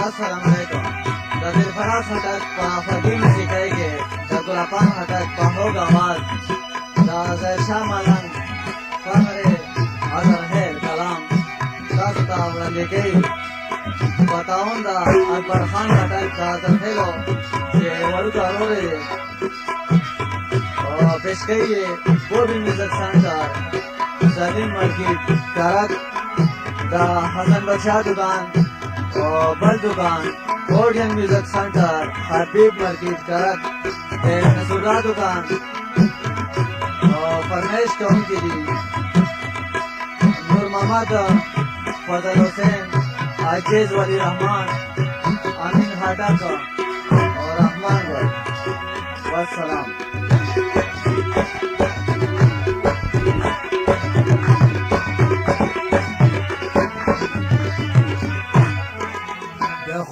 السلام علیکم د دلفراز خټک په فقیر موسیقۍ کې د ګلافام خټک په هوږ آواز د ظاهرشاه ملنګ فخر اظهر کلام تاسو ته وړاندې کوي په تعاون د اکبر خان خټک د زرخیلو چې وړوکی ورور یې پیش کوي یې بوبي میوزک سنټر سلیم مارکیټ کرک د حسن بادشاه دکان بل دکان اورین میوزک سنٹر حبیب مارکیٹ کرک نصراللہ دکان فرمیش کون کی دی نور محمد فضل حسین عجیز ولی رحمان امین خٹک اور رحمان گل والسلام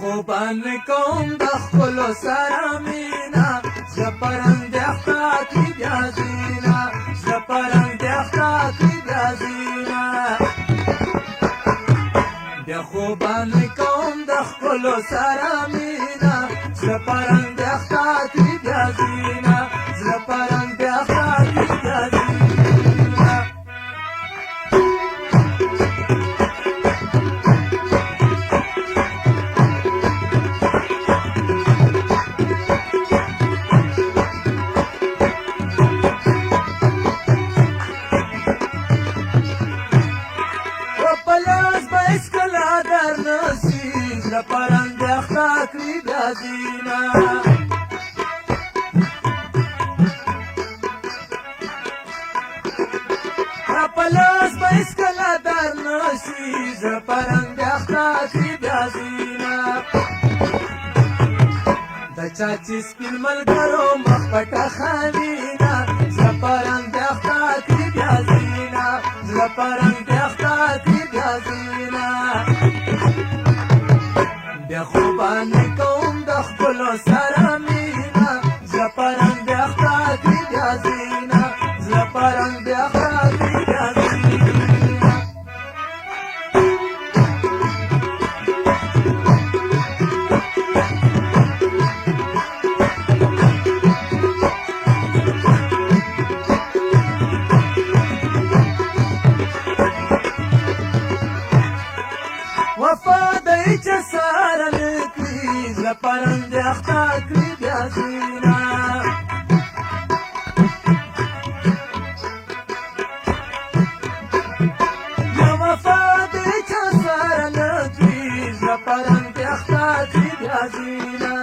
خوبان کوم د خپلو سره مینا زه پرنګ د اختا کې بیا زینا زه پرنګ د اختا کې بیا زینا د خوبان کوم د خپلو سره مینا زه پرنګ د اختا کې بیا زینا زه پرنګ د اختا کې بیا زینا پرنګ اختا کړی بیا زینا پلاس بیس کلا در نشي ز پرنګ اختا کړی بیا زینا د چاچی سپین ملګرو مخ پټه خانینا ز پرنګ اختا کړی بیا زینا ز پرنګ اختا کړی بیا زینا بیا خوبان کوم د خپلو سره مینا زه پرنګ د اختا کړي بیا زینا زه پرنګ د اختا کړي بیا زینا وفادای چې ساره نکړي زه پرنګ د اختا کړي بیا زینا یا وفادای چې ساره نکړي زه پرنګ د اختا کړي بیا زینا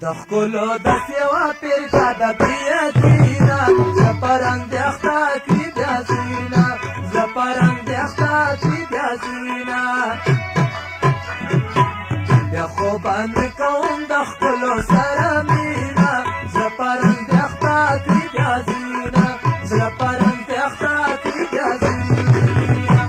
د ښکلو داسې یوه پیرکه د بیا زینا زه پرنګ د اختا کړي بیا زینا زه پرنګ د اختا کړي بیا زینا بیا خوبان کوم د خپلو سره مینا زه پرنګ د اختا کړي بیا زینا زه پرنګ د اختا کړي بیا زینا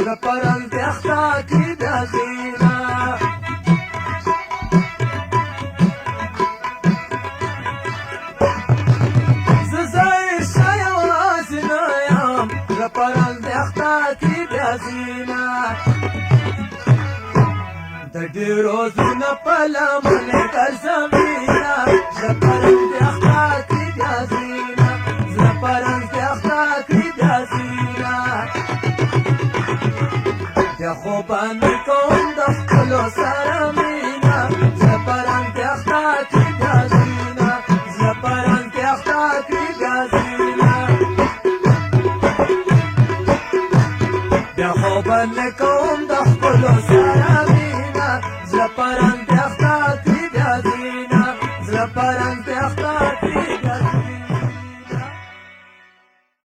زه پرنګ د اختا کړي بیا زینا زه ظاهرشاه یوازې نه یم زه پرنګ د اختا کړي بیا زینا د ډېرو زړونه په لمنې ګرځم مینا زه پرنګ د اختا کړي بیا زینا زه پرنګ د اختا کړي بیا زینا بیا خوبان کوم د خپلو سره مینا زه پرنګ د اختا کړي بیا زینا زه پرنګ د اختا کړي بیا زینا بیا خوبان کوم د خپلو سره مینا زه پرنګ